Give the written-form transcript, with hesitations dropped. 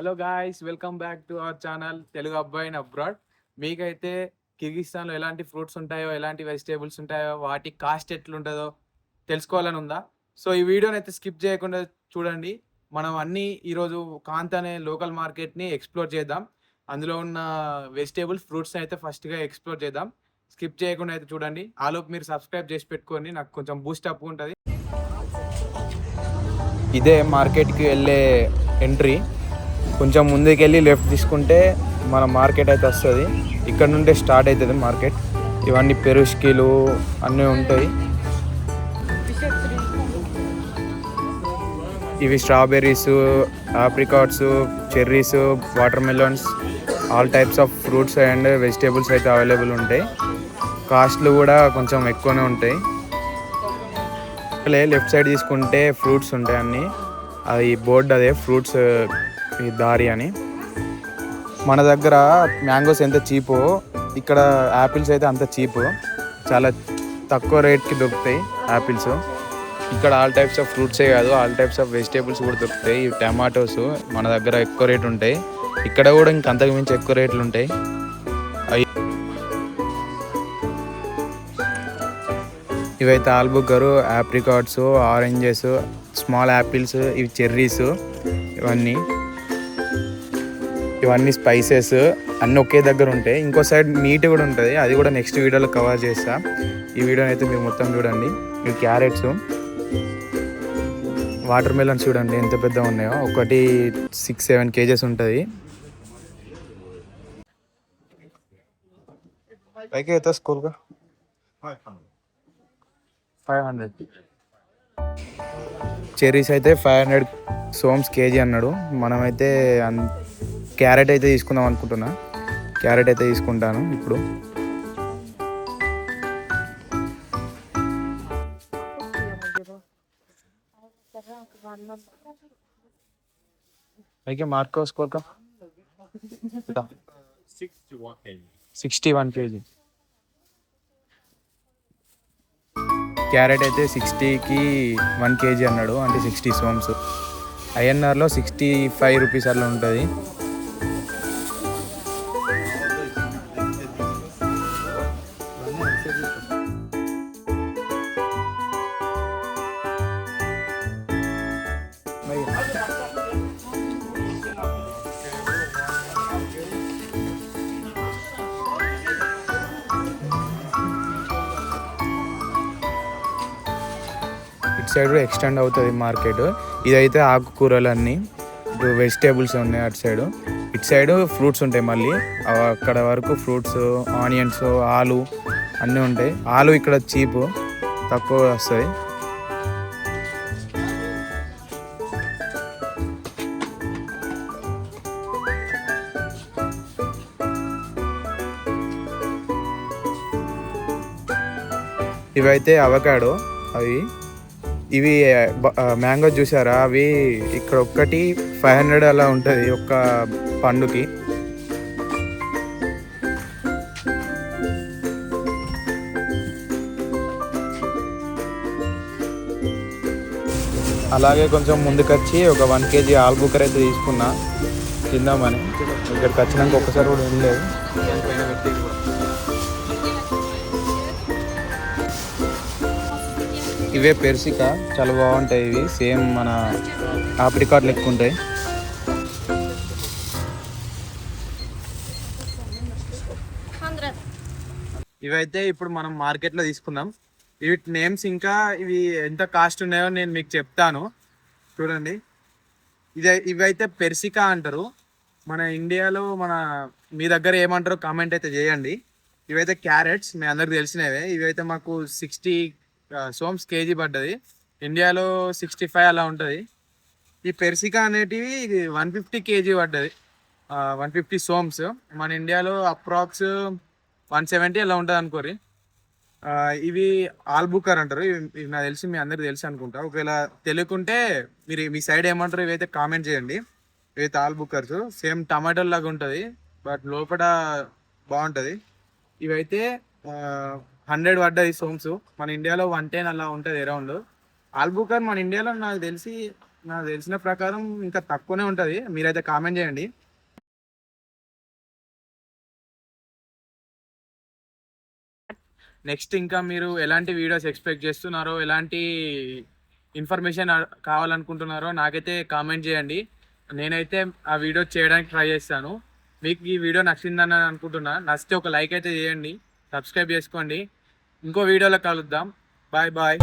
Hello guys, welcome back to our channel Telugu అబ్బాయి in abroad. మీకైతే కిర్గిస్తాన్లో ఎలాంటి ఫ్రూట్స్ ఉంటాయో, ఎలాంటి వెజిటేబుల్స్ ఉంటాయో, వాటి కాస్ట్ ఎట్లుంటుందో తెలుసుకోవాలని ఉందా? సో ఈ వీడియోని అయితే స్కిప్ చేయకుండా చూడండి. మనం ఈరోజు కాంత్ అనే లోకల్ మార్కెట్ని ఎక్స్ప్లోర్ చేద్దాం. అందులో ఉన్న వెజిటేబుల్స్, ఫ్రూట్స్ అయితే ఫస్ట్గా ఎక్స్ప్లోర్ చేద్దాం. స్కిప్ చేయకుండా అయితే చూడండి. ఆలోపు మీరు సబ్స్క్రైబ్ చేసి పెట్టుకొని నాకు కొంచెం బూస్ట్ అప్ ఉంటుంది. ఇదే మార్కెట్కి వెళ్ళే ఎంట్రీ. కొంచెం ముందుకెళ్ళి లెఫ్ట్ తీసుకుంటే మన మార్కెట్ అయితే వస్తుంది. ఇక్కడ నుండే స్టార్ట్ అవుతుంది మార్కెట్. ఇవన్నీ పెరుస్కీలు అన్నీ ఉంటాయి. ఇవి strawberries, apricots, cherries, water melons, all types of fruits and vegetables అయితే అవైలబుల్ ఉంటాయి. కాస్ట్లు కూడా కొంచెం ఎక్కువనే ఉంటాయి. లెఫ్ట్ సైడ్ తీసుకుంటే ఫ్రూట్స్ ఉంటాయి అన్నీ. అది బోర్డు, అదే ఫ్రూట్స్ ఈ దారి అని. మన దగ్గర మ్యాంగోస్ ఎంత చీపో ఇక్కడ యాపిల్స్ అయితే అంత చీపు. చాలా తక్కువ రేట్కి దొరుకుతాయి యాపిల్స్. ఇక్కడ ఆల్ టైప్స్ ఆఫ్ ఫ్రూట్సే కాదు, ఆల్ టైప్స్ ఆఫ్ వెజిటేబుల్స్ కూడా దొరుకుతాయి. ఈ టమాటోస్ మన దగ్గర ఎక్కువ రేట్ ఉంటాయి. ఇక్కడ కూడా ఇంకంతకు మించి ఎక్కువ రేట్లు ఉంటాయి. ఇవైతే ఆల్బుకరు, ఆప్రికాట్స్, ఆరెంజెస్, స్మాల్ యాపిల్స్, ఇవి చెర్రీస్, ఇవన్నీ స్పైసెస్ అన్నీ ఒకే దగ్గర ఉంటాయి. ఇంకో సైడ్ మీట్ కూడా ఉంటుంది, అది కూడా నెక్స్ట్ వీడియోలో కవర్ చేస్తా. ఈ వీడియోని అయితే మీరు మొత్తం చూడండి. ఇవి క్యారెట్స్, వాటర్ మెలన్స్ చూడండి ఎంత పెద్దగా ఉన్నాయో. ఒకటి 6-7 కేజెస్ ఉంటుంది. పైకి అయితే స్కూల్గా 500. చెర్రీస్ అయితే 500 సోమ్స్ కేజీ అన్నాడు. మనమైతే క్యారెట్ అయితే తీసుకుందాం అనుకుంటున్నా. క్యారెట్ అయితే తీసుకుంటాను ఇప్పుడు. అయితే మార్కో స్కోర్ 61 కేజీ. క్యారెట్ అయితే 60కి 1 కేజీ అన్నాడు, అంటే 60 సోమ్స్. ఐఎన్ఆర్లో 65 రూపీస్ అట్లా ఉంటుంది. ఇటు సైడ్ కూడా ఎక్స్టెండ్ అవుతుంది మార్కెట్. ఇదైతే ఆకుకూరలన్నీ, ఇటు వెజిటేబుల్స్ ఉన్నాయి అటు సైడు. ఇటు సైడు ఫ్రూట్స్ ఉంటాయి మళ్ళీ. అక్కడ వరకు ఫ్రూట్స్, ఆనియన్స్, ఆలు అన్నీ ఉంటాయి. ఆలు ఇక్కడ చీపు, తక్కువ వస్తుంది. ఇవైతే అవకాడో. ఇవి మ్యాంగో చూసారా, అవి ఇక్కడ ఒక్కటి 500 అలా ఉంటుంది ఒక్క పండుకి. అలాగే కొంచెం ముందుకొచ్చి ఒక 1 కేజీ ఆల్బుకర్ అయితే తీసుకున్నా తిందామని. ఇక్కడికి వచ్చినాక ఒక్కసారి కూడా వెళ్ళలేదు. ఇవే పెర్సికా, చాలా బాగుంటాయి. ఇవి సేమ్ మన ఆప్రికాట్ లెక్క ఉంటాయి. ఇవైతే ఇప్పుడు మనం మార్కెట్లో తీసుకుందాం. వీటి నేమ్స్ ఇంకా ఇవి ఎంత కాస్ట్ ఉన్నాయో నేను మీకు చెప్తాను, చూడండి. ఇవైతే పెర్సికా అంటారు. మన ఇండియాలో మీ దగ్గర ఏమంటారో కామెంట్ అయితే చేయండి. ఇవైతే క్యారెట్స్, మీ అందరికి తెలిసినవే. ఇవైతే మాకు 60 సోమ్స్ కేజీ పడ్డది. ఇండియాలో 65 అలా ఉంటుంది. ఈ పెర్సికా అనేటివి 150 కేజీ పడ్డది, 150 సోమ్స్. మన ఇండియాలో అప్రాక్స్ 170 అలా ఉంటుంది అనుకోరి. ఇవి ఆల్బుకర్ అంటారు. ఇవి నాకు తెలిసి మీ అందరికి తెలుసు అనుకుంటా. ఒకవేళ తెలియకుంటే మీరు మీ సైడ్ ఏమంటారు ఇవైతే కామెంట్ చేయండి. ఇవైతే ఆల్బుకర్స్, సేమ్ టమాటో లాగా ఉంటుంది, బట్ లోపల బాగుంటుంది. ఇవైతే 100 పడ్డది సోమ్స్. మన ఇండియాలో 110 అలా ఉంటుంది అరౌండ్. ఆల్బుకర్ మన ఇండియాలో నాకు తెలిసి నాకు తెలిసిన ప్రకారం ఇంకా తక్కువనే ఉంటుంది, మీరైతే కామెంట్ చేయండి. నెక్స్ట్ ఇంకా మీరు ఎలాంటి వీడియోస్ ఎక్స్పెక్ట్ చేస్తున్నారో, ఎలాంటి ఇన్ఫర్మేషన్ కావాలనుకుంటున్నారో నాకైతే కామెంట్ చేయండి. నేనైతే ఆ వీడియో చేయడానికి ట్రై చేస్తాను. మీకు ఈ వీడియో నచ్చిందని అనుకుంటున్నా. నచ్చితే ఒక లైక్ అయితే చేయండి, సబ్స్క్రైబ్ చేసుకోండి. ఇంకో వీడియోలో కలుద్దాం. Bye bye.